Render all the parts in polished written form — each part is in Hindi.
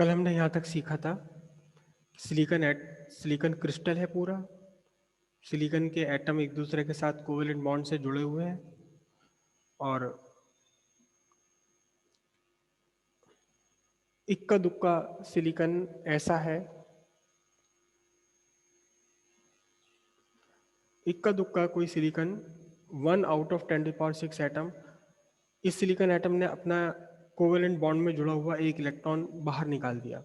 कल हमने यहाँ तक सीखा था सिलिकॉन क्रिस्टल है पूरा। सिलिकॉन के एटम एक दूसरे के साथ कोवेलेंट बॉन्ड से जुड़े हुए हैं और इक्का दुक्का सिलिकॉन ऐसा है, इक्का दुक्का कोई सिलिकॉन 1/10⁶ एटम, इस सिलिकॉन एटम ने अपना कोवेलेंट बॉन्ड में जुड़ा हुआ एक इलेक्ट्रॉन बाहर निकाल दिया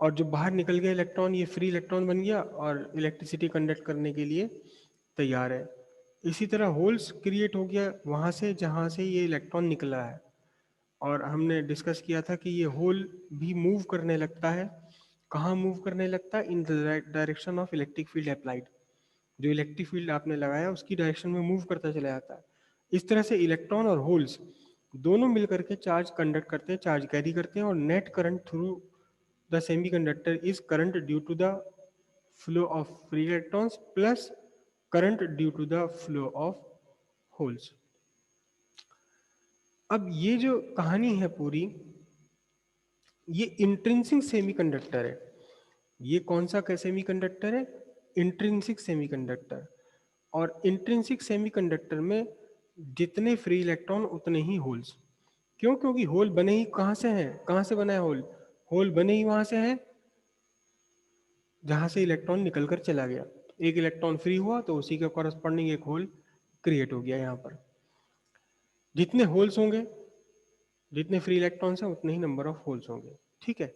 और जो बाहर निकल गया इलेक्ट्रॉन ये फ्री इलेक्ट्रॉन बन गया और इलेक्ट्रिसिटी कंडक्ट करने के लिए तैयार है। इसी तरह होल्स क्रिएट हो गया वहाँ से जहाँ से ये इलेक्ट्रॉन निकला है और हमने डिस्कस किया था कि ये होल भी मूव करने लगता है। कहाँ मूव करने लगता है? In the direction of electric field applied. जो इलेक्ट्रिक फील्ड आपने लगाया उसकी डायरेक्शन में मूव करता चला जाता है। इस तरह से इलेक्ट्रॉन और होल्स दोनों मिलकर के चार्ज कंडक्ट करते हैं, चार्ज कैरी करते हैं और net current through the semiconductor is current due to the flow of free electrons plus current due to the flow of holes. अब ये जो कहानी है पूरी, ये इंट्रिंसिक सेमीकंडक्टर है। ये कौन सा सेमीकंडक्टर है? Intrinsic semiconductor. और इंट्रिंसिक सेमीकंडक्टर में जितने फ्री इलेक्ट्रॉन उतने ही होल्स। क्यों? क्योंकि होल बने ही कहाँ से हैं? कहाँ से बना है होल? होल बने ही वहां से है जहां से इलेक्ट्रॉन निकलकर चला गया। एक इलेक्ट्रॉन फ्री हुआ तो उसी के कॉरस्पॉन्डिंग एक होल क्रिएट हो गया। यहाँ पर जितने होल्स होंगे, जितने फ्री इलेक्ट्रॉन्स हैं उतने ही नंबर ऑफ होल्स होंगे। ठीक है।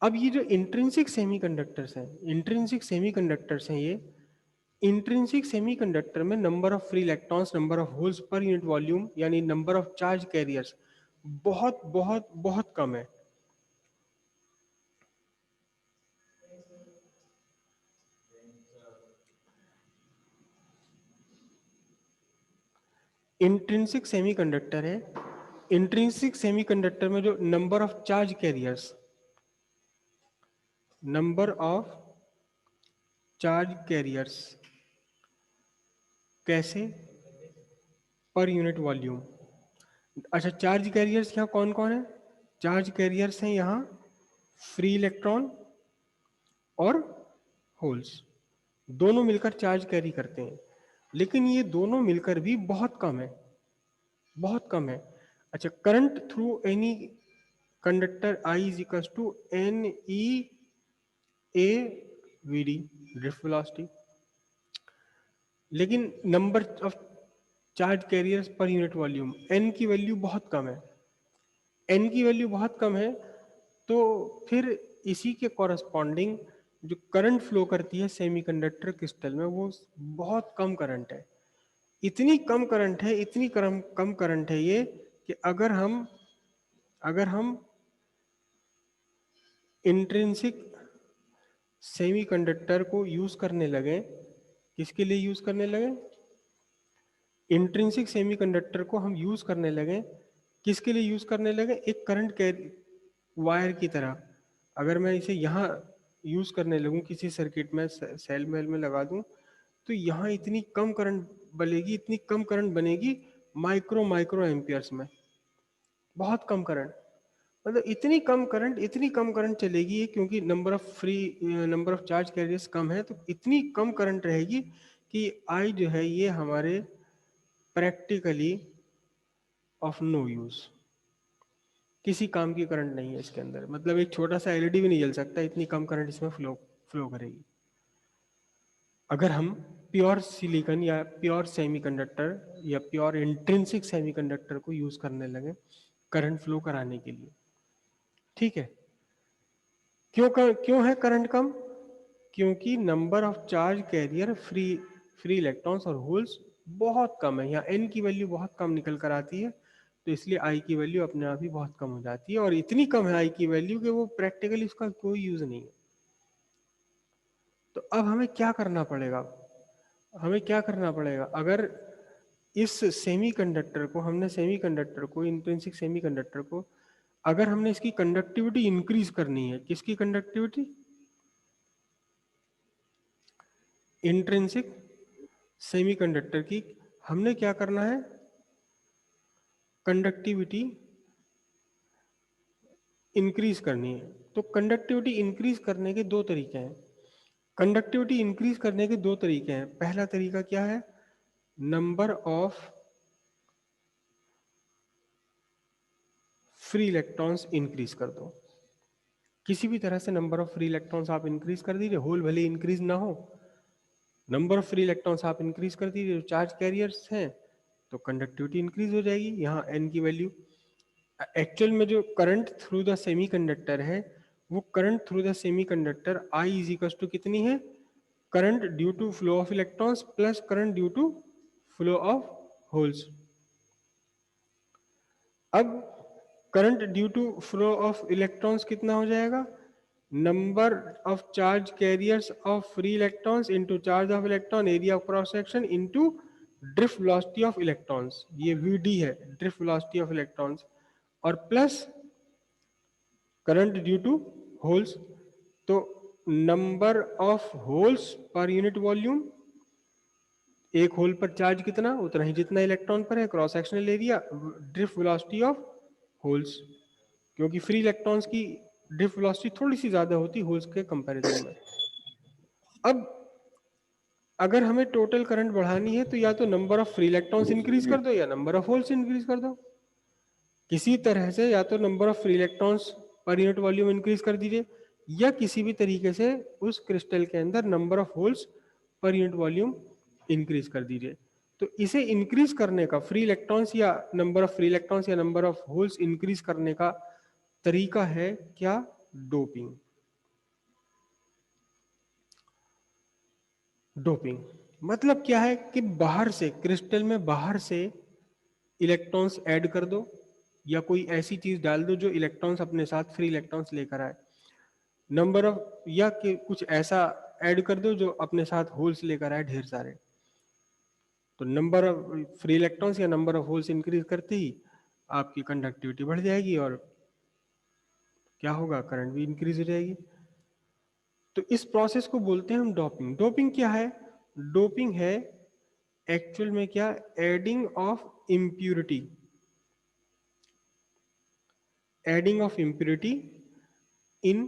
अब ये जो इंट्रिंसिक सेमीकंडक्टर्स हैं, इंट्रिंसिक सेमीकंडक्टर्स हैं, ये इंट्रिंसिक सेमीकंडक्टर में number of free electrons, number of holes per unit volume यानी नंबर ऑफ चार्ज कैरियर्स बहुत बहुत बहुत कम है। इंट्रिंसिक सेमीकंडक्टर है। इंट्रिंसिक सेमीकंडक्टर में जो number of charge carriers, number of charge carriers कैसे? Per unit volume. अच्छा, चार्ज कैरियर्स यहाँ कौन कौन है? चार्ज कैरियर्स हैं यहाँ फ्री इलेक्ट्रॉन और होल्स, दोनों मिलकर चार्ज कैरी करते हैं। लेकिन ये दोनों मिलकर भी बहुत कम है, बहुत कम है। अच्छा, current through any conductor I is equal to N E A V D, drift velocity. लेकिन number of charge carriers per unit volume, N की वैल्यू बहुत कम है। एन की वैल्यू बहुत कम है तो फिर इसी के कॉरस्पॉन्डिंग जो करंट फ्लो करती है सेमीकंडक्टर क्रिस्टल में वो बहुत कम करंट है। इतनी कम करंट है, इतनी कम करंट है ये कि अगर हम इंट्रिंसिक सेमीकंडक्टर को यूज करने लगे, किसके लिए यूज करने लगे? इंट्रिंसिक सेमीकंडक्टर को हम यूज करने लगे, किसके लिए यूज करने लगे? एक करंट कैरी वायर की तरह। अगर मैं इसे यहाँ यूज करने लगूँ किसी सर्किट में, सेल मेल में लगा दूँ, तो यहाँ इतनी कम करंट बनेगी, इतनी कम करंट बनेगी माइक्रो माइक्रो एम्पियर्स में, बहुत कम करंट। मतलब इतनी कम करंट चलेगी क्योंकि नंबर ऑफ चार्ज कैरियर्स कम है, तो इतनी कम करंट रहेगी कि आई जो है ये हमारे प्रैक्टिकली ऑफ नो यूज, किसी काम की करंट नहीं है इसके अंदर। मतलब एक छोटा सा एलईडी भी नहीं जल सकता, इतनी कम करंट इसमें फ्लो करेगी। अगर हम प्योर सिलिकॉन या प्योर सेमीकंडक्टर या प्योर इंट्रिंसिक सेमीकंडक्टर को यूज करने लगे करंट फ्लो कराने के लिए। ठीक है। क्यों है करंट कम? क्योंकि number of charge carrier free electrons और होल्स बहुत कम है। यहाँ एन की वैल्यू बहुत कम निकल कर आती है, तो इसलिए आई की वैल्यू अपने आप ही बहुत कम हो जाती है। और इतनी कम है आई की वैल्यू कि वो प्रैक्टिकली उसका कोई यूज नहीं है। तो अब हमें क्या करना पड़ेगा? हमें क्या करना पड़ेगा? अगर इस सेमीकंडक्टर को हमने इंट्रिंसिक सेमीकंडक्टर को अगर हमने इसकी कंडक्टिविटी इंक्रीज करनी है, किसकी कंडक्टिविटी? इंट्रिंसिक सेमीकंडक्टर की। हमने क्या करना है? कंडक्टिविटी इंक्रीज करनी है। तो कंडक्टिविटी इंक्रीज करने के दो तरीके हैं। कंडक्टिविटी इंक्रीज करने के दो तरीके हैं। पहला तरीका क्या है, number of free electrons increase कर दो। किसी भी तरह से नंबर ऑफ फ्री इलेक्ट्रॉन्स आप इंक्रीज कर दीजिए, होल भले इंक्रीज ना हो, नंबर ऑफ फ्री इलेक्ट्रॉन्स आप इंक्रीज कर दीजिए, जो चार्ज कैरियर्स हैं, तो कंडक्टिविटी इंक्रीज हो जाएगी। यहाँ n की वैल्यू, एक्चुअल में जो करंट थ्रू द सेमीकंडक्टर है, वो current through the semiconductor I is equal to कितनी है, current due to flow of electrons plus current due to flow of holes. अब current due to flow of electrons कितना हो जाएगा, number of charge carriers of free electrons into charge of electron area of cross section into drift velocity of electrons, ये वीडी है, ड्रिफ्ट वेलोसिटी ऑफ इलेक्ट्रॉन्स, और plus current due to holes. तो number of holes per unit volume, एक होल पर चार्ज कितना, उतना ही जितना इलेक्ट्रॉन पर है, cross sectional area, drift velocity of holes, क्योंकि फ्री इलेक्ट्रॉन्स की ड्रिफ्ट वेलोसिटी थोड़ी सी ज्यादा होती है होल्स के कंपैरिजन में। अब अगर हमें टोटल करंट बढ़ानी है तो या तो number of free electrons increase कर दो या नंबर ऑफ होल्स इंक्रीज कर दो। किसी तरह से या तो number of free electrons per unit volume increase कर दीजिए, या किसी भी तरीके से उस क्रिस्टल के अंदर number of holes per unit volume increase कर दीजिए। तो इसे इंक्रीज करने का, फ्री इलेक्ट्रॉन्स या नंबर ऑफ फ्री इलेक्ट्रॉन्स या नंबर ऑफ होल्स इंक्रीज करने का तरीका है क्या, डोपिंग। डोपिंग मतलब क्या है कि बाहर से, क्रिस्टल में बाहर से इलेक्ट्रॉन्स ऐड कर दो, या कोई ऐसी चीज डाल दो जो इलेक्ट्रॉन्स अपने साथ फ्री इलेक्ट्रॉन्स लेकर आए, नंबर ऑफ, या कि कुछ ऐसा ऐड कर दो जो अपने साथ होल्स लेकर आए ढेर सारे। तो नंबर ऑफ फ्री इलेक्ट्रॉन्स या नंबर ऑफ होल्स इंक्रीज करते ही आपकी कंडक्टिविटी बढ़ जाएगी और क्या होगा, करंट भी इंक्रीज हो जाएगी। तो इस प्रोसेस को बोलते हैं हम डोपिंग। डोपिंग क्या है, डोपिंग है एक्चुअल में क्या, adding of impurity, adding of impurity in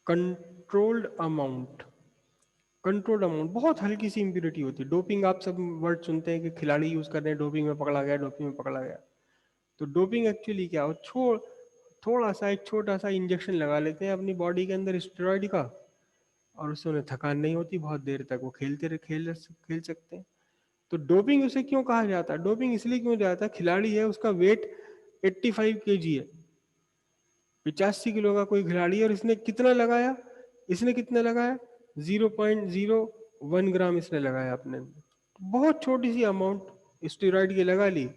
controlled amount. Controlled amount, बहुत हल्की सी इम्प्यूरिटी होती है। डोपिंग आप सब वर्ड सुनते हैं कि खिलाड़ी यूज कर रहे हैं, डोपिंग में पकड़ा गया, डोपिंग में पकड़ा गया। तो डोपिंग एक्चुअली क्या हो, थोड़ा सा एक छोटा सा इंजेक्शन लगा लेते हैं अपनी बॉडी के अंदर स्टेरॉइड का, और उससे उन्हें थकान नहीं होती, बहुत देर तक वो खेल सकते हैं। तो डोपिंग उसे क्यों कहा जाता है, डोपिंग इसलिए क्यों जाता है, खिलाड़ी है, उसका वेट 85 kg है, 85 किलो का कोई खिलाड़ी है, और इसने कितना लगाया, इसने कितना लगाया 0.01 ग्राम इसने लगाया अपने, बहुत छोटी सी अमाउंट स्टेरॉइड की लगा ली,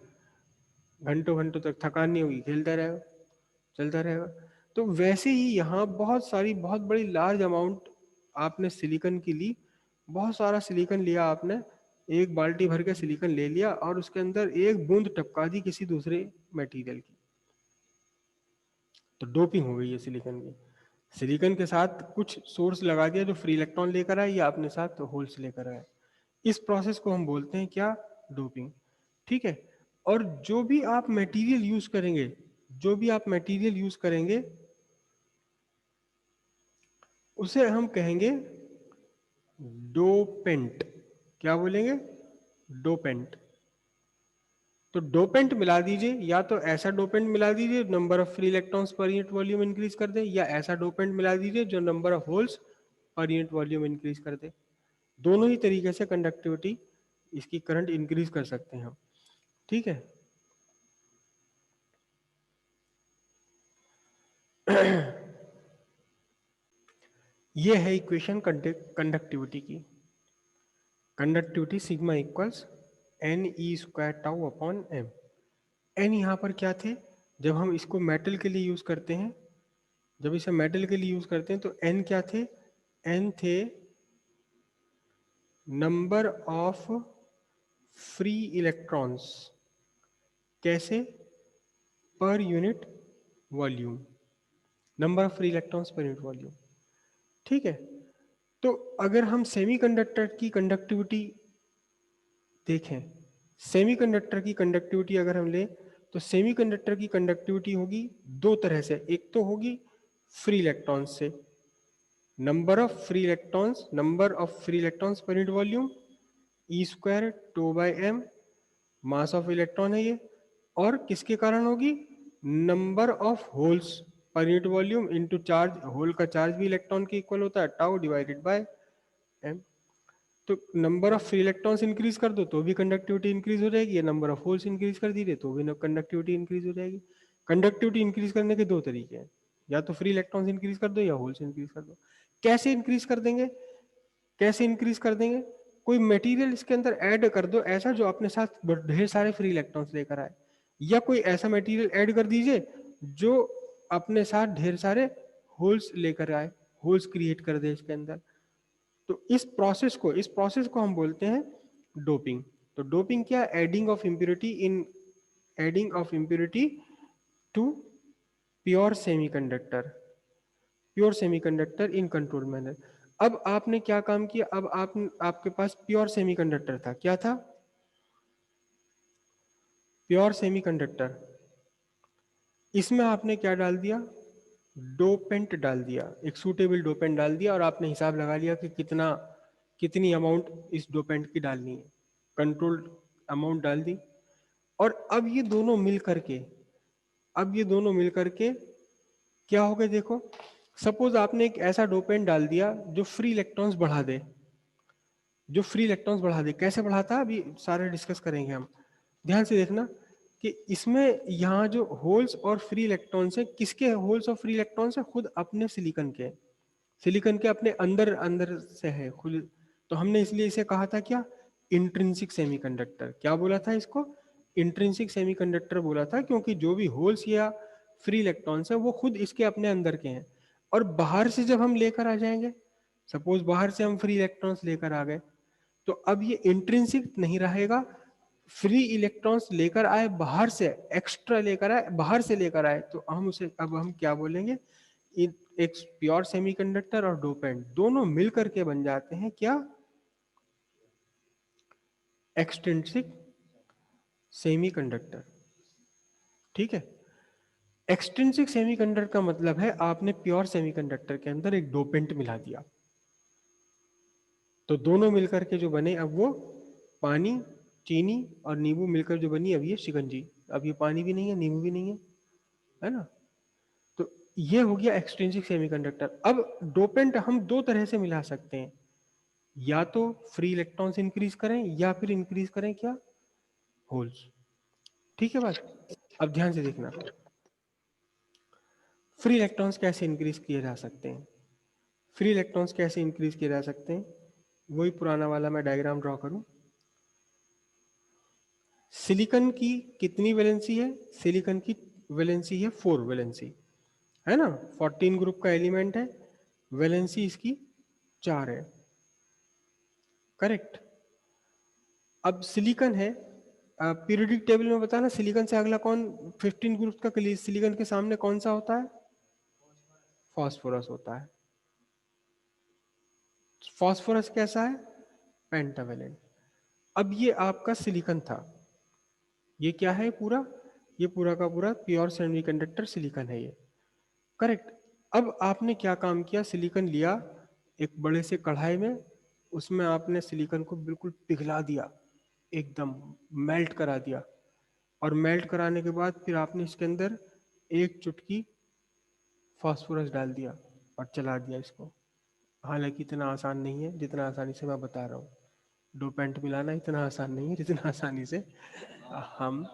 घंटों घंटों तक थकान नहीं होगी, खेलता रहेगा, चलता रहेगा। तो वैसे ही यहाँ बहुत सारी, बहुत बड़ी लार्ज अमाउंट आपने सिलिकॉन की ली, बहुत सारा सिलिकॉन लिया आपने, एक बाल्टी भर के सिलिकॉन ले लिया और उसके अंदर एक बूंद टपका दी किसी दूसरे मटेरियल की, तो डोपिंग हो गई है सिलिकॉन की। सिलिकॉन के साथ कुछ सोर्स लगा दिया जो फ्री इलेक्ट्रॉन लेकर आए या अपने साथ होल्स लेकर आए। इस प्रोसेस को हम बोलते हैं क्या, डोपिंग। ठीक है। और जो भी आप मटेरियल यूज करेंगे, जो भी आप मटेरियल यूज करेंगे उसे हम कहेंगे डोपेंट। क्या बोलेंगे, डोपेंट। तो डोपेंट मिला दीजिए, या तो ऐसा डोपेंट मिला दीजिए number of free electrons per unit volume increase कर दे, या ऐसा डोपेंट मिला दीजिए जो number of holes per unit volume increase कर दे। दोनों ही तरीके से कंडक्टिविटी, इसकी करंट इंक्रीज कर सकते हैं हम। ठीक है। ये है इक्वेशन कंडक्टिविटी की। Conductivity sigma equals n e square tau upon m. N यहाँ पर क्या थे, जब हम इसको मेटल के लिए यूज करते हैं, जब इसे मेटल के लिए यूज करते हैं तो एन क्या थे, एन थे नंबर ऑफ फ्री इलेक्ट्रॉन्स, कैसे, per unit volume, number of free electrons per unit volume. ठीक है। तो अगर हम सेमीकंडक्टर की कंडक्टिविटी देखें, सेमीकंडक्टर की कंडक्टिविटी अगर हम लें तो सेमीकंडक्टर की कंडक्टिविटी होगी दो तरह से, एक तो होगी फ्री इलेक्ट्रॉन्स से, number of free electrons per unit volume, e square two by m, mass of electron है ये, और किसके कारण होगी, number of holes per unit volume into charge, hole का चार्ज भी इलेक्ट्रॉन के इक्वल होता है, टाउ डिवाइडेड बाय एम। तो number of free electrons increase कर दो तो भी कंडक्टिविटी इंक्रीज हो जाएगी, या नंबर ऑफ होल्स इंक्रीज कर दी तो भी कंडक्टिविटी इंक्रीज हो जाएगी। कंडक्टिविटी इंक्रीज करने के दो तरीके हैं, या तो फ्री इलेक्ट्रॉन्स इंक्रीज कर दो या होल्स इंक्रीज कर दो। कैसे इंक्रीज कर देंगे, कैसे इंक्रीज कर देंगे, कोई मटेरियल इसके अंदर ऐड कर दो ऐसा जो अपने साथ ढेर सारे फ्री इलेक्ट्रॉन्स लेकर आए, या कोई ऐसा मटेरियल ऐड कर दीजिए जो अपने साथ ढेर सारे होल्स लेकर आए, होल्स क्रिएट कर दे इसके अंदर। तो इस प्रोसेस को हम बोलते हैं डोपिंग। तो डोपिंग क्या, adding of impurity to pure semiconductor, pure semiconductor in control manner. अब आपने क्या काम किया, अब आपके पास प्योर सेमीकंडक्टर था, क्या था, प्योर सेमीकंडक्टर, इसमें आपने क्या डाल दिया, डोपेंट डाल दिया, एक सूटेबल डोपेंट डाल दिया, और आपने हिसाब लगा लिया कि कितनी अमाउंट इस डोपेंट की डालनी है, कंट्रोल्ड अमाउंट डाल दी। और अब ये दोनों मिल करके क्या हो गए, देखो सपोज आपने एक ऐसा डोपेंट डाल दिया जो फ्री इलेक्ट्रॉन्स बढ़ा दे, कैसे बढ़ाता है अभी सारे डिस्कस करेंगे हम। ध्यान से देखना कि इसमें यहाँ जो होल्स और फ्री इलेक्ट्रॉन्स है, किसके होल्स और फ्री इलेक्ट्रॉन्स है, खुद अपने सिलिकॉन के अपने अंदर अंदर से है खुद। तो हमने इसलिए इसे कहा था क्या, इंट्रिंसिक सेमीकंडक्टर। क्या बोला था इसको, इंट्रिंसिक सेमीकंडक्टर बोला था, क्योंकि जो भी होल्स या फ्री इलेक्ट्रॉन्स है वो खुद इसके अपने अंदर के हैं। और बाहर से जब हम लेकर आ जाएंगे, सपोज बाहर से हम फ्री इलेक्ट्रॉन्स लेकर आ गए, तो अब ये इंट्रिंसिक नहीं रहेगा, फ्री इलेक्ट्रॉन्स लेकर आए बाहर से, एक्स्ट्रा लेकर आए, बाहर से लेकर आए, तो हम क्या बोलेंगे, एक प्योर सेमीकंडक्टर और डोपेंट दोनों मिलकर के बन जाते हैं क्या, एक्सट्रिंसिक सेमीकंडक्टर। ठीक है, एक्सट्रिंसिक सेमीकंडक्टर का मतलब है आपने प्योर सेमीकंडक्टर के अंदर एक डोपेंट मिला दिया, तो दोनों मिलकर के जो बने, अब वो पानी, चीनी और नींबू मिलकर जो बनी, अब ये शिकंजी। अब ये पानी भी नहीं है, नींबू भी नहीं है ना। तो ये हो गया एक्सट्रिंसिक सेमीकंडक्टर। अब डोपेंट हम दो तरह से मिला सकते हैं, या तो फ्री इलेक्ट्रॉन्स इंक्रीज करें या फिर इंक्रीज करें क्या, होल्स। ठीक है बात। अब ध्यान से देखना, फ्री इलेक्ट्रॉन्स कैसे इंक्रीज किए जा सकते हैं, फ्री इलेक्ट्रॉन्स कैसे इंक्रीज किए जा सकते हैं, वही पुराना वाला मैं डायग्राम ड्रॉ करूं। सिलिकॉन की कितनी वैलेंसी है, सिलिकॉन की वैलेंसी है 4 वैलेंसी, है ना, 14 ग्रुप का एलिमेंट है, वैलेंसी इसकी 4 है, करेक्ट। अब सिलिकॉन है, पीरियोडिक टेबल में बताना सिलिकॉन से अगला कौन, 15 ग्रुप का सिलिकॉन के सामने कौन सा होता है, फास्फोरस होता है। फास्फोरस कैसा है, पेंटावेलेंट। अब ये आपका सिलिकॉन था, ये क्या है पूरा, ये पूरा का पूरा प्योर सेमीकंडक्टर सिलिकॉन है ये, करेक्ट। अब आपने क्या काम किया, सिलिकॉन लिया एक बड़े से कढ़ाई में, उसमें आपने सिलिकॉन को बिल्कुल पिघला दिया, एकदम मेल्ट करा दिया, और मेल्ट कराने के बाद फिर आपने इसके अंदर एक चुटकी फास्फोरस डाल दिया और चला दिया इसको। हालांकि इतना आसान नहीं है जितना आसानी से मैं बता रहा हूँ, डोपेंट मिलाना इतना आसान नहीं है जितना आसानी से हम,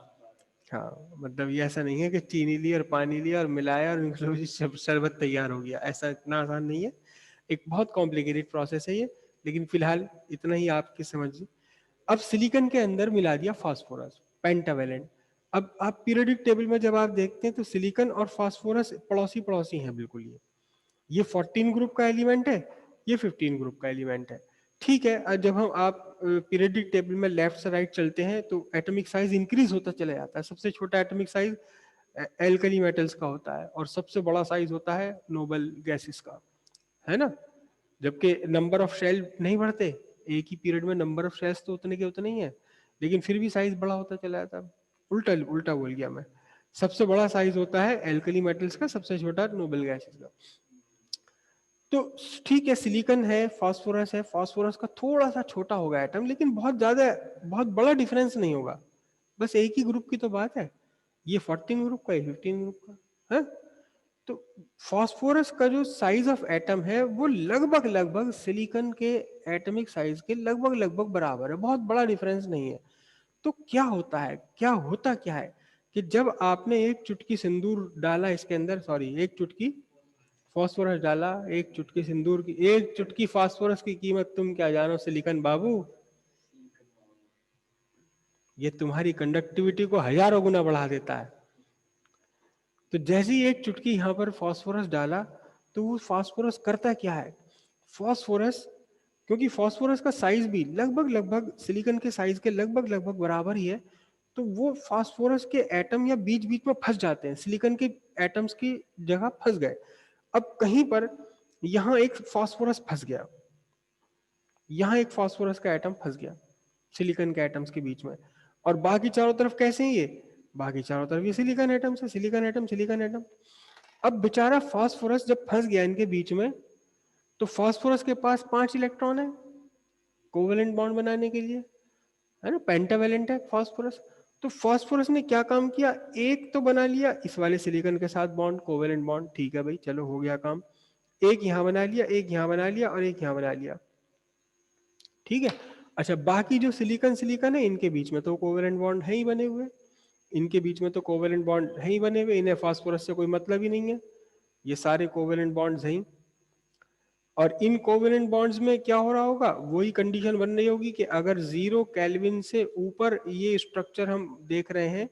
हाँ मतलब ये ऐसा नहीं है कि चीनी ली और पानी लिया और मिलाया और लो जी शरबत तैयार हो गया, ऐसा इतना आसान नहीं है, एक बहुत कॉम्प्लिकेटेड प्रोसेस है ये। लेकिन फिलहाल इतना ही आपकी समझिए। अब सिलिकॉन के अंदर मिला दिया फास्फोरस, पेंटावेलेंट। अब आप पीरियोडिक टेबल में जब आप देखते हैं तो सिलिकॉन और फास्फोरस पड़ोसी पड़ोसी हैं बिल्कुल, ये 14 ग्रुप का एलिमेंट है, ये 15 ग्रुप का एलिमेंट है। ठीक है, जब हम आप पीरियोडिक टेबल में लेफ्ट से राइट चलते हैं तो एटॉमिक साइज इंक्रीज होता चला जाता है। सबसे छोटा एटॉमिक साइज एल्कली मेटल्स का होता है, और सबसे बड़ा साइज होता है नोबल गैसेस का, है ना। जबकि नंबर ऑफ शेल नहीं बढ़ते, एक ही पीरियड में नंबर ऑफ शेल्स तो उतने के उतने ही है, लेकिन फिर भी साइज बड़ा होता चला जाता है। उल्टा उल्टा बोल गया मैं। सबसे बड़ा साइज होता है एल्कली मेटल्स का, सबसे छोटा नोबल गैसेस का। तो ठीक है, सिलिकॉन है, फास्फोरस है, फास्फोरस का थोड़ा सा छोटा होगा एटम, लेकिन बहुत ज्यादा, बहुत बड़ा डिफरेंस नहीं होगा, बस एक ही ग्रुप की तो बात है, ये 14 ग्रुप का, ये 15 ग्रुप का है। तो फास्फोरस का जो साइज ऑफ एटम है वो लगभग लगभग सिलिकॉन के एटॉमिक साइज के लगभग लगभग बराबर है, बहुत बड़ा डिफरेंस नहीं है। तो क्या होता है, क्या है कि जब आपने एक चुटकी सिंदूर डाला इसके अंदर, सॉरी एक चुटकी फास्फोरस डाला, एक चुटकी सिंदूर की, एक चुटकी फास्फोरस की कीमत तुम क्या जानो सिलिकॉन बाबू, ये तुम्हारी कंडक्टिविटी को हजारों गुना बढ़ा देता है। तो जैसे ही एक चुटकी यहां पर फास्फोरस डाला, तो वो फास्फोरस करता क्या है, फास्फोरस, क्योंकि फास्फोरस का साइज भी लगभग लगभग सिलिकॉन के साइज के लगभग लगभग बराबर ही है, तो वो फास्फोरस के एटम या बीच बीच में फंस जाते हैं, सिलिकॉन के एटम्स की जगह फंस गए। अब कहीं पर यहां एक फास्फोरस फंस गया, यहां एक फास्फोरस का एटम फंस गया सिलिकॉन के एटम्स के बीच में, और बाकी चारों तरफ कैसे हैं ये, बाकी चारों तरफ ये सिलिकॉन एटम से, सिलिकॉन एटम सिलिकॉन एटम। अब बेचारा फास्फोरस जब फंस गया इनके बीच में, तो फास्फोरस के पास 5 इलेक्ट्रॉन है कोवेलेंट बॉन्ड बनाने के लिए, है ना, पेंटावेलेंट है फास्फोरस। तो फास्फोरस ने क्या काम किया, एक तो बना लिया इस वाले सिलिकॉन के साथ बॉन्ड, कोवेलेंट बॉन्ड, ठीक है भाई चलो हो गया काम, एक यहां बना लिया, एक यहां बना लिया, और एक यहां बना लिया, ठीक है। अच्छा, बाकी जो सिलिकॉन सिलिकॉन है इनके बीच में तो कोवेलेंट बॉन्ड है ही बने हुए, इनके बीच में तो कोवेलेंट बॉन्ड है ही बने हुए, इन्हें फास्फोरस से कोई मतलब ही नहीं है, ये सारे कोवेलेंट बॉन्ड्स हैं। और इन कोवेलेंट बॉन्ड्स में क्या हो रहा होगा, वही कंडीशन बन रही होगी कि अगर 0 केल्विन से ऊपर ये स्ट्रक्चर हम देख रहे हैं,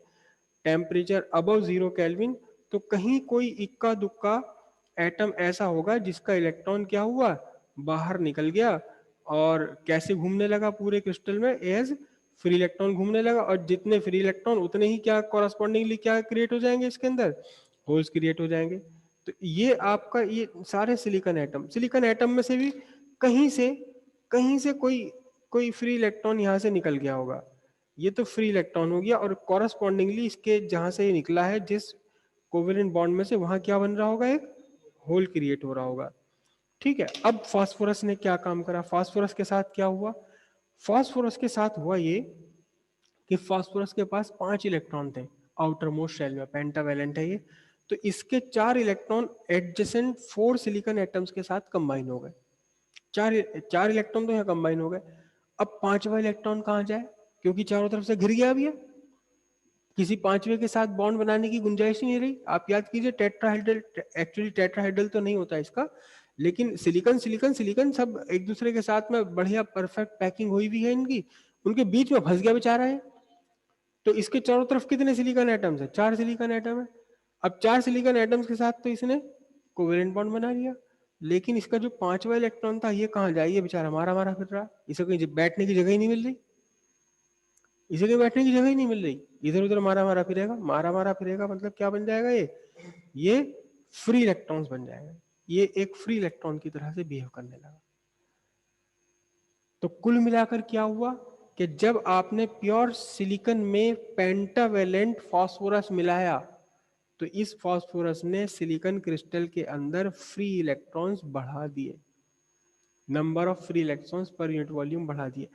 टेम्परेचर अबव 0 केल्विन, तो कहीं कोई इक्का दुक्का एटम ऐसा होगा जिसका इलेक्ट्रॉन क्या हुआ, बाहर निकल गया, और कैसे घूमने लगा पूरे क्रिस्टल में, एज फ्री इलेक्ट्रॉन घूमने लगा, और जितने फ्री इलेक्ट्रॉन उतने ही क्या कॉरस्पॉन्डिंगली क्या क्रिएट हो जाएंगे इसके अंदर, होल्स क्रिएट हो जाएंगे। तो ये आपका ये सारे सिलिकॉन एटम, सिलिकॉन एटम में से भी कहीं से कहीं से कोई कोई फ्री इलेक्ट्रॉन यहाँ से निकल गया होगा, ये तो फ्री इलेक्ट्रॉन हो गया, और कॉरस्पॉन्डिंगली इसके जहां से ये निकला है जिस कोवेलेंट बॉन्ड में से, वहां क्या बन रहा होगा, एक होल क्रिएट हो रहा होगा, ठीक है। अब फास्फोरस ने क्या काम करा, फास्फोरस के साथ क्या हुआ, फास्फोरस के साथ हुआ ये कि फास्फोरस के पास 5 इलेक्ट्रॉन थे आउटर मोस्ट शेल में, पेंटावेलेंट है ये, तो इसके 4 इलेक्ट्रॉन एडजेसेंट 4 सिलिकॉन एटम्स के साथ कंबाइन हो गए, चार चार इलेक्ट्रॉन तो यहाँ कंबाइन हो गए। अब पांचवा इलेक्ट्रॉन कहाँ जाए, क्योंकि चारों तरफ से घिर गया अब ये, किसी पांचवे के साथ बॉन्ड बनाने की गुंजाइश ही नहीं रही। आप याद कीजिए टेट्राहेड्रल, एक्चुअली टेट्राहेड्रल तो नहीं होता इसका, लेकिन सिलिकॉन सिलिकॉन सिलिकॉन सब एक दूसरे के साथ में बढ़िया परफेक्ट पैकिंग हुई भी है इनकी, उनके बीच में फंस गया बेचारा है। तो इसके चारों तरफ कितने सिलिकॉन एटम्स है, 4 सिलिकॉन एटम है। अब 4 सिलिकॉन एटम्स के साथ तो इसने कोवेलेंट बॉन्ड बना लिया, लेकिन इसका जो पांचवा इलेक्ट्रॉन था ये कहाँ जाए, ये बेचारा मारा मारा फिर रहा, इसे कहीं बैठने की जगह ही नहीं मिल रही, इसे कहीं बैठने की जगह ही नहीं मिल रही, इधर उधर मारा मारा फिरेगा, मारा मारा फिरेगा, मतलब क्या बन जाएगा ये फ्री इलेक्ट्रॉन्स बन जाएगा, ये एक फ्री इलेक्ट्रॉन की तरह से बिहेव करने लगा। तो कुल मिलाकर क्या हुआ कि जब आपने प्योर सिलिकॉन में पेंटावेलेंट फास्फोरस मिलाया, तो इस फास्फोरस ने सिलिकॉन क्रिस्टल के अंदर फ्री इलेक्ट्रॉन्स बढ़ा दिए, number of free electrons per unit volume बढ़ा दिए।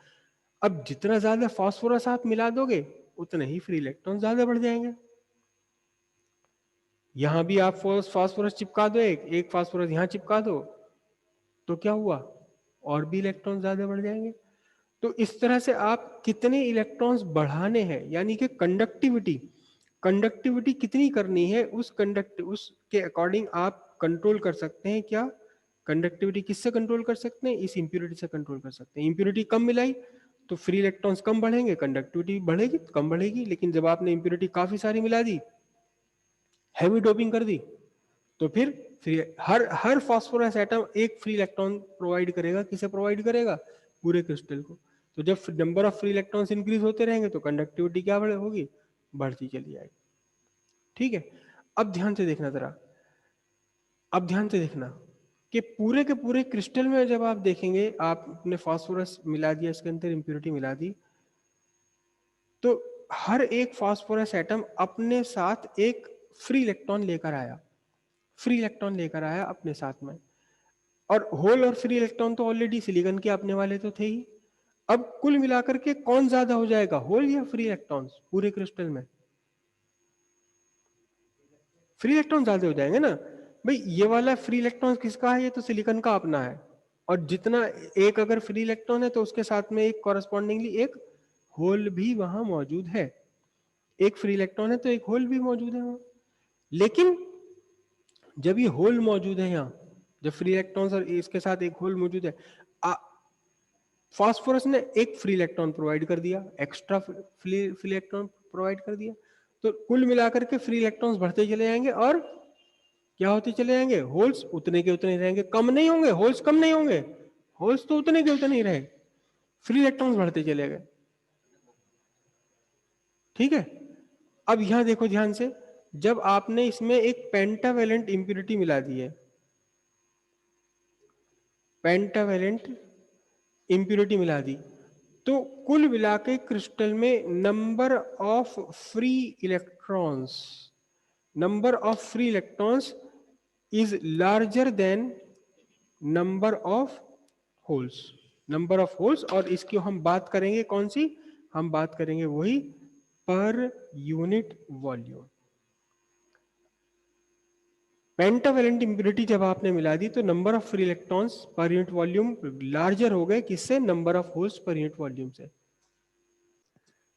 अब जितना ज्यादा फास्फोरस आप मिला दोगे उतने ही फ्री इलेक्ट्रॉन ज्यादा बढ़ जाएंगे। यहां भी आप फास्फोरस चिपका दो, एक एक फास्फोरस यहां चिपका दो, तो क्या हुआ, और भी इलेक्ट्रॉन ज्यादा बढ़ जाएंगे। तो इस तरह से आप कितने इलेक्ट्रॉन्स बढ़ाने हैं, यानी कि कंडक्टिविटी, कंडक्टिविटी कितनी करनी है, उसके अकॉर्डिंग आप कंट्रोल कर सकते हैं। क्या कंडक्टिविटी किससे कंट्रोल कर सकते हैं, इस इंप्योरिटी से कंट्रोल कर सकते हैं। इंप्योरिटी कम मिलाई तो फ्री इलेक्ट्रॉन्स कम बढ़ेंगे, कंडक्टिविटी बढ़ेगी तो कम बढ़ेगी, लेकिन जब आपने इंप्योरिटी काफी सारी मिला दी, हैवी डोपिंग कर दी, तो फिर फ्री, हर हर फास्फोरस एटम एक फ्री इलेक्ट्रॉन प्रोवाइड करेगा, किसे प्रोवाइड करेगा, पूरे क्रिस्टल को। तो जब number of free electrons increase होते रहेंगे तो कंडक्टिविटी क्या होगी, बढ़ती चली जाएगी, ठीक है। अब ध्यान से देखना जरा, अब ध्यान से देखना कि पूरे के पूरे क्रिस्टल में जब आप देखेंगे, आपने फास्फोरस मिला दिया इसके अंदर, इंप्योरिटी मिला दी, तो हर एक फास्फोरस एटम अपने साथ एक फ्री इलेक्ट्रॉन लेकर आया, फ्री इलेक्ट्रॉन लेकर आया अपने साथ में। और होल और फ्री इलेक्ट्रॉन तो ऑलरेडी सिलिकॉन के अपने वाले तो थे ही। अब कुल मिलाकर के कौन ज्यादा हो जाएगा, होल या फ्री इलेक्ट्रॉन्स पूरे क्रिस्टल में? फ्री इलेक्ट्रॉन ज्यादा हो जाएंगे ना भाई। ये वाला फ्री इलेक्ट्रॉन किसका है, ये तो सिलिकॉन का अपना है। और जितना एक अगर फ्री इलेक्ट्रॉन है तो उसके साथ में एक कॉरेस्पॉन्डिंगली एक होल भी वहां मौजूद है। एक फ्री इलेक्ट्रॉन है तो एक होल भी मौजूद है वहां। लेकिन जब ये होल मौजूद है यहाँ, जब फ्री इलेक्ट्रॉन्स और इसके साथ एक होल मौजूद है, फास्फोरस ने एक फ्री इलेक्ट्रॉन प्रोवाइड कर दिया, एक्स्ट्रा फ्री इलेक्ट्रॉन प्रोवाइड कर दिया। तो कुल मिलाकर के फ्री इलेक्ट्रॉन्स बढ़ते चले जाएंगे और क्या होते चले जाएंगे, होल्स उतने के उतने रहेंगे, कम नहीं होंगे, होल्स कम नहीं होंगे, होल्स तो उतने के उतने ही रहे, फ्री इलेक्ट्रॉन्स बढ़ते चले गए। ठीक है। अब यहां देखो ध्यान से, जब आपने इसमें एक पेंटावेलेंट इंप्यूरिटी मिला दी है, पेंटावेलेंट इंप्यूरिटी मिला दी, तो कुल मिला के क्रिस्टल में number of free electrons, number of free electrons is larger than number of holes, number of holes. और इसकी हम बात करेंगे कौन सी, हम बात करेंगे वही पर यूनिट वॉल्यूम। पेंटावेलेंट इंप्यूरिटी जब आपने मिला दी तो number of free electrons per unit volume larger हो गए, किससे, number of holes per unit volume से।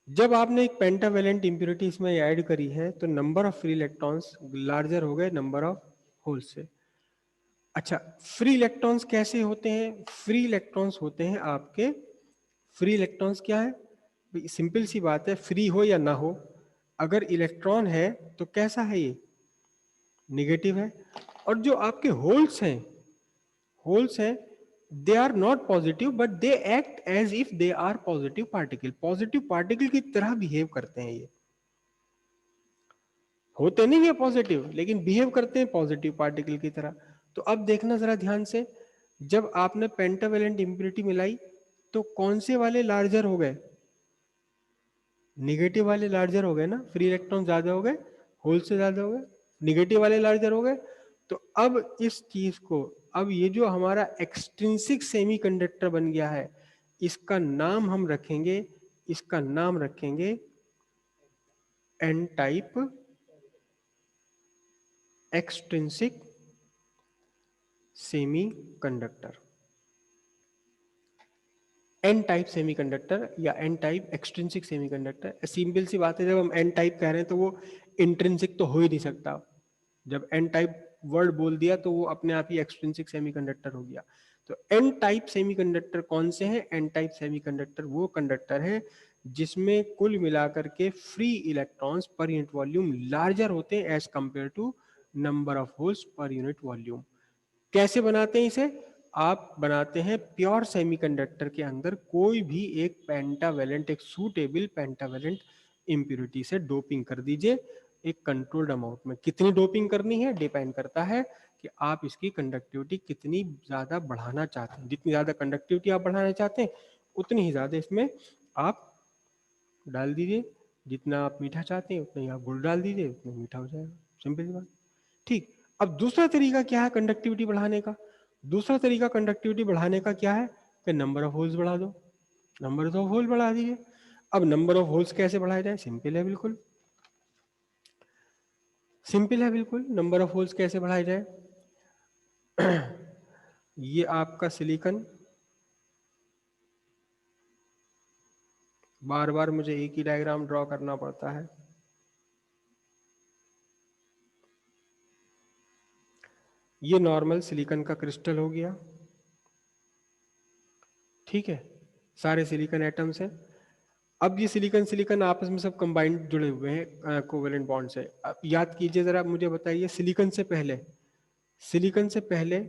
जब आपने एक पेंटावेलेंट इंप्यूरिटी इसमें ऐड करी है तो number of free electrons larger हो गए नंबर ऑफ होल्स से। अच्छा, फ्री इलेक्ट्रॉन्स कैसे होते हैं, फ्री इलेक्ट्रॉन्स होते हैं आपके, फ्री इलेक्ट्रॉन्स क्या है, सिंपल सी बात है, फ्री हो या ना हो, अगर इलेक्ट्रॉन है तो कैसा है ये, निगेटिव है। और जो आपके होल्स हैं, होल्स हैं, they are not positive but they act as if they are positive particle, positive particle की तरह बिहेव करते हैं ये, होते नहीं है पॉजिटिव लेकिन बिहेव करते हैं पॉजिटिव पार्टिकल की तरह। तो अब देखना जरा ध्यान से, जब आपने पेंटावेलेंट इंप्यूरिटी मिलाई तो कौन से वाले लार्जर हो गए, निगेटिव वाले लार्जर हो गए ना, फ्री इलेक्ट्रॉन ज्यादा हो गए, होल से ज्यादा हो गए, निगेटिव वाले लार्जर हो गए। तो अब इस चीज को, अब ये जो हमारा एक्सट्रिंसिक सेमीकंडक्टर बन गया है, इसका नाम हम रखेंगे, इसका नाम रखेंगे N type extrinsic semiconductor, N type semiconductor या N type extrinsic semiconductor. Simple सी बात है, जब हम एन टाइप कह रहे हैं तो वो इंट्रिंसिक तो हो ही नहीं सकता, जब एन टाइप वर्ड बोल दिया तो वो अपने आप ही एक्सट्रिंसिक सेमीकंडक्टर हो गया। तो एन टाइप सेमीकंडक्टर कौन से हैं, एन टाइप सेमीकंडक्टर वो कंडक्टर है जिसमें कुल मिलाकर के free electrons per unit volume larger होते हैं as compare to number of holes per unit volume. कैसे बनाते हैं इसे, आप बनाते हैं प्योर सेमीकंडक्टर के अंदर कोई भी एक पेंटावेलेंट, एक सूटेबल पेंटावेलेंट इंप्यूरिटी से डोपिंग कर दीजिए एक कंट्रोल्ड अमाउंट में। कितनी डोपिंग करनी है डिपेंड करता है कि आप इसकी कंडक्टिविटी कितनी ज्यादा बढ़ाना चाहते हैं। जितनी ज्यादा कंडक्टिविटी आप बढ़ाना चाहते हैं उतनी ही ज्यादा इसमें आप डाल दीजिए, जितना आप मीठा चाहते हैं उतना ही आप गुड़ डाल दीजिए, उतना मीठा हो जाएगा, सिंपल सी बात। ठीक। अब दूसरा तरीका क्या है कंडक्टिविटी बढ़ाने का, दूसरा तरीका कंडक्टिविटी बढ़ाने का क्या है कि नंबर ऑफ होल्स बढ़ा दो, नंबर ऑफ होल बढ़ा दीजिए। अब नंबर ऑफ होल्स कैसे बढ़ाया जाए, सिंपल है बिल्कुल, सिंपल है बिल्कुल, नंबर ऑफ होल्स कैसे बढ़ाया जाए। ये आपका सिलिकॉन, बार बार मुझे एक ही डायग्राम ड्रॉ करना पड़ता है। ये नॉर्मल सिलिकॉन का क्रिस्टल हो गया, ठीक है, सारे सिलिकॉन एटम्स हैं। अब ये सिलिकॉन सिलिकॉन आपस में सब कंबाइंड जुड़े हुए हैं कोवेलेंट बॉन्ड से। अब याद कीजिए जरा, मुझे बताइए सिलिकॉन से पहले, सिलिकॉन से पहले,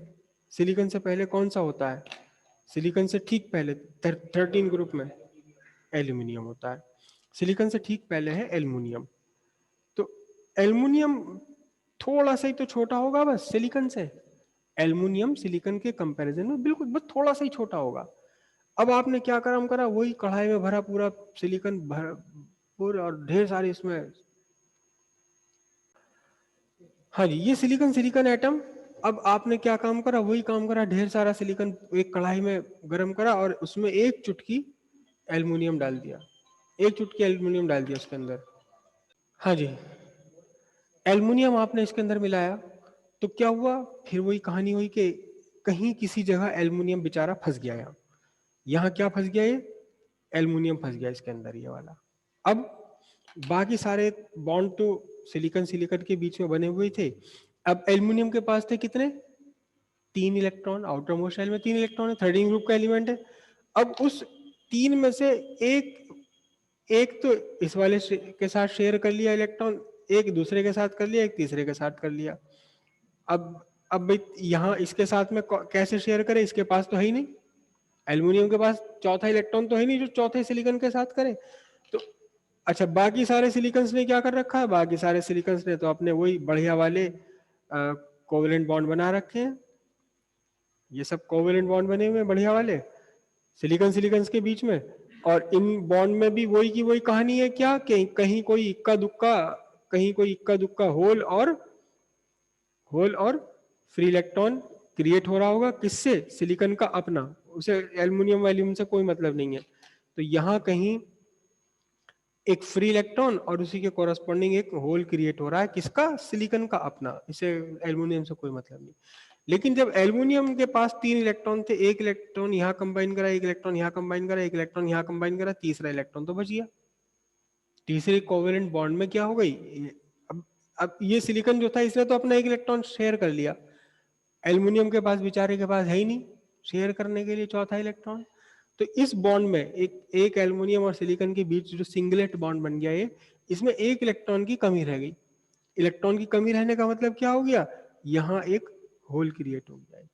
सिलिकॉन से पहले कौन सा होता है, सिलिकॉन से ठीक पहले 13 ग्रुप में एल्यूमिनियम होता है, सिलिकॉन से ठीक पहले है एल्युमिनियम। तो एल्युमिनियम थोड़ा सा ही तो छोटा होगा बस सिलिकॉन से, एल्युमिनियम सिलिकॉन के कंपैरिजन में बिल्कुल बस थोड़ा सा ही छोटा होगा। अब आपने क्या काम करा, वही कढ़ाई में भरा पूरा सिलिकॉन भर, 4 और ढेर सारे इसमें। हाँ जी, ये सिलिकॉन सिलिकॉन एटम। अब आपने क्या काम करा, वही काम करा, ढेर सारा सिलिकॉन एक कढ़ाई में गर्म करा और उसमें एक चुटकी एल्युमिनियम डाल दिया, एक चुटकी एल्युमिनियम डाल दिया उसके अंदर। हाँ जी, एल्युमिनियम आपने इसके अंदर मिलाया तो क्या हुआ, फिर वही कहानी हुई कि कहीं किसी जगह एल्युमिनियम बेचारा फंस गया। यहाँ क्या फंस गया, ये एल्युमिनियम फंस गया इसके अंदर, ये वाला। अब बाकी सारे बॉन्ड तो सिलिकॉन सिलिकॉन के बीच में बने हुए थे। अब एल्युमिनियम के पास थे कितने, 3 इलेक्ट्रॉन, आउटर मोस्ट शेल में 3 इलेक्ट्रॉन है, 13 ग्रुप का एलिमेंट है। अब उस 3 में से एक एक तो इस वाले के साथ शेयर कर लिया इलेक्ट्रॉन, एक दूसरे के साथ कर लिया, एक तीसरे के साथ कर लिया। अब भाई यहाँ इसके साथ में कैसे शेयर करे, इसके पास तो है ही नहीं, एल्युमिनियम के पास चौथा इलेक्ट्रॉन तो है नहीं जो चौथे सिलिकॉन के साथ करे। तो अच्छा, बाकी सारे सिलिकॉन्स ने क्या कर रखा है, बाकी सारे सिलिकॉन्स ने तो अपने वही बढ़िया वाले कोवेलेंट बॉन्ड बना रखे हैं। ये सब कोवेलेंट बॉन्ड बने हुए हैं बढ़िया वाले सिलिकॉन सिलिकॉन्स के बीच में। और इन बॉन्ड में भी वही की वही कहानी है, क्या कि कहीं कोई इक्का दुक्का, कहीं कोई इक्का दुक्का होल और फ्री इलेक्ट्रॉन क्रिएट हो रहा होगा, किससे, सिलिकॉन का अपना, उसे एल्युमिनियम वैल्यूम से कोई मतलब नहीं है। तो यहाँ कहीं एक फ्री इलेक्ट्रॉन और उसी के कोरस्पॉन्डिंग एक होल क्रिएट हो रहा है, किसका, सिलिकॉन का अपना, इसे एल्युमिनियम से कोई मतलब नहीं। लेकिन जब एल्युमिनियम के पास 3 इलेक्ट्रॉन थे, एक इलेक्ट्रॉन यहाँ कंबाइन करा, एक इलेक्ट्रॉन यहाँ कंबाइन करा, एक इलेक्ट्रॉन यहाँ कंबाइन करा, तीसरा इलेक्ट्रॉन तो बच गया। तीसरे कोवेलेंट बॉन्ड में क्या हो गई, अब ये सिलिकॉन जो था इसने तो अपना एक इलेक्ट्रॉन शेयर कर लिया, एल्युमिनियम के पास बेचारे के पास है ही नहीं शेयर करने के लिए चौथा इलेक्ट्रॉन। तो इस बॉन्ड में एक एल्युमिनियम और सिलिकॉन के बीच जो सिंगलेट बॉन्ड बन गया, ये इसमें एक इलेक्ट्रॉन की कमी रह गई। इलेक्ट्रॉन की कमी रहने का मतलब क्या हो गया, यहां एक होल क्रिएट हो गया।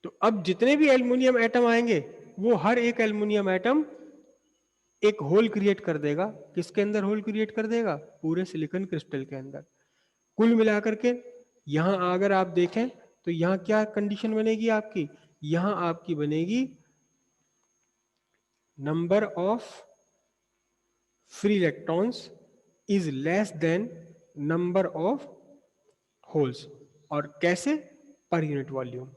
तो अब जितने भी एल्युमिनियम एटम आएंगे, वो हर एक एल्युमिनियम एटम एक होल क्रिएट कर देगा। किसके अंदर होल क्रिएट कर देगा, पूरे सिलिकॉन क्रिस्टल के अंदर। कुल मिलाकर के यहां अगर आप देखें तो यहां क्या कंडीशन बनेगी आपकी, यहां आपकी बनेगी number of free electrons is less than number of holes. और कैसे, per unit volume,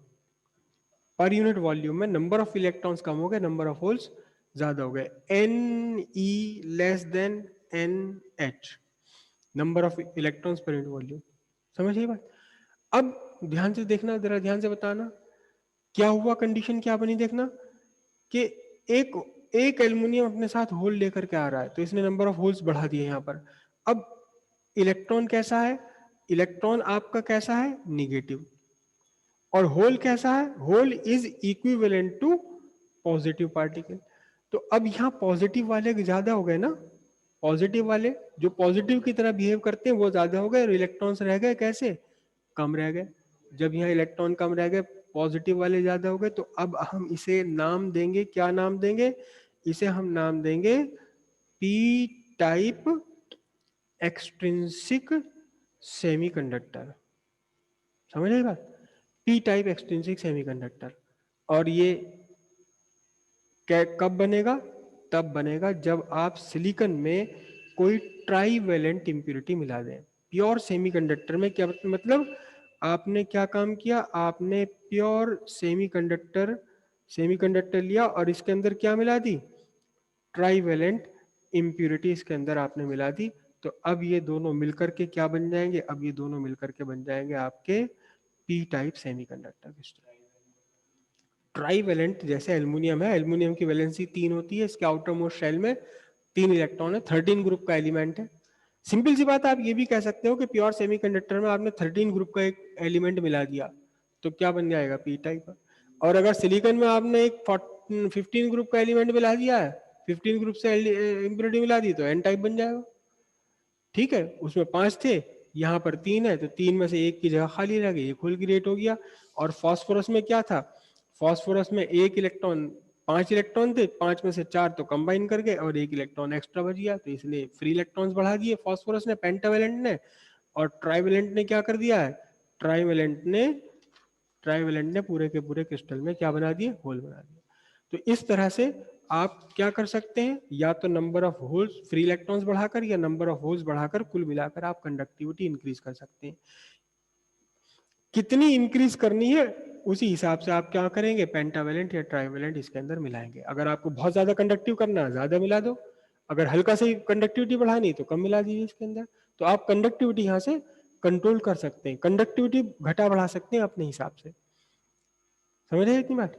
per unit volume में नंबर ऑफ इलेक्ट्रॉन्स कम हो गए, नंबर ऑफ होल्स ज्यादा हो गए। N e less than n h, number of electrons per unit volume. समझिए बात। अब ध्यान से देखना, जरा ध्यान से बताना क्या हुआ, कंडीशन क्या बनी, देखना कि एक एक एल्युमिनियम अपने साथ होल लेकर के आ रहा है, तो इसने नंबर ऑफ होल्स बढ़ा दिए यहां पर। अब इलेक्ट्रॉन कैसा है, इलेक्ट्रॉन आपका कैसा है, निगेटिव। और होल कैसा है, hole is equivalent to positive particle. तो अब यहाँ पॉजिटिव वाले ज्यादा हो गए ना, पॉजिटिव वाले जो पॉजिटिव की तरह बिहेव करते हैं वो ज्यादा हो गए, और इलेक्ट्रॉन्स रह गए कैसे, कम रह गए। जब यहाँ इलेक्ट्रॉन कम रह गए, पॉजिटिव वाले ज्यादा हो गए, तो अब हम इसे नाम देंगे, क्या नाम देंगे, इसे हम नाम देंगे पी टाइप एक्सट्रिंसिक सेमीकंडक्टर। समझ रहे बात, पी टाइप एक्सट्रिंसिक सेमीकंडक्टर। और ये कब बनेगा, तब बनेगा जब आप सिलिकॉन में कोई ट्राईवेलेंट इंप्योरिटी मिला दें। प्योर सेमीकंडक्टर में क्या मतलब, आपने क्या काम किया, आपने प्योर सेमीकंडक्टर सेमीकंडक्टर लिया और इसके अंदर क्या मिला दी, ट्राईवेलेंट इंप्योरिटी इसके अंदर आपने मिला दी। तो अब ये दोनों मिलकर के क्या बन जाएंगे, अब ये दोनों मिलकर के बन जाएंगे आपके P type semiconductor crystal. Trivalent जैसे एल्युमिनियम है, एल्युमिनियम की वैलेंसी 3 होती है, इसके आउटर मोस्ट शेल में 3 इलेक्ट्रॉन है, 13 ग्रुप का एलिमेंट है। सिंपल सी बात है, आप ये भी कह सकते हो कि प्योर सेमीकंडक्टर में आपने 13 ग्रुप का एक एलिमेंट मिला दिया तो क्या बन जाएगा, पी टाइप। और अगर सिलिकॉन में आपने एक 15 ग्रुप का एलिमेंट मिला दिया है, 15 ग्रुप से इंप्योरिटी मिला दी, तो एन टाइप बन जाएगा। ठीक है, उसमें 5 थे, यहाँ पर 3 है, तो 3 में से एक की जगह खाली रह गई, एक होल क्रिएट हो गया। और फास्फोरस में क्या था, फास्फोरस में एक इलेक्ट्रॉन, 5 इलेक्ट्रॉन थे, 5 में से 4 तो कंबाइन कर गए और एक इलेक्ट्रॉन एक्स्ट्रा बच गया, तो इसलिए फ्री इलेक्ट्रॉन्स बढ़ा दिए फास्फोरस ने, पेंटावेलेंट ने। और ट्राईवेलेंट ने क्या कर दिया है, ट्राईवेलेंट ने पूरे के पूरे क्रिस्टल में क्या बना दिए, होल बना दिए। तो इस तरह से आप क्या कर सकते हैं, या तो number of holes free electrons बढ़ाकर या नंबर ऑफ होल्स बढ़ाकर कुल मिलाकर आप कंडक्टिविटी इंक्रीज कर सकते हैं। कितनी इंक्रीज करनी है उसी हिसाब से आप क्या करेंगे, पेंटावेलेंट या ट्राइवेलेंट इसके अंदर मिलाएंगे। अगर आपको बहुत ज्यादा कंडक्टिव करना है ज्यादा मिला दो, अगर हल्का से कंडक्टिविटी बढ़ानी तो कम मिला दीजिए इसके अंदर। तो आप कंडक्टिविटी यहाँ से कंट्रोल कर सकते हैं, कंडक्टिविटी घटा बढ़ा सकते हैं अपने हिसाब से। समझ रहे हैं इतनी बात?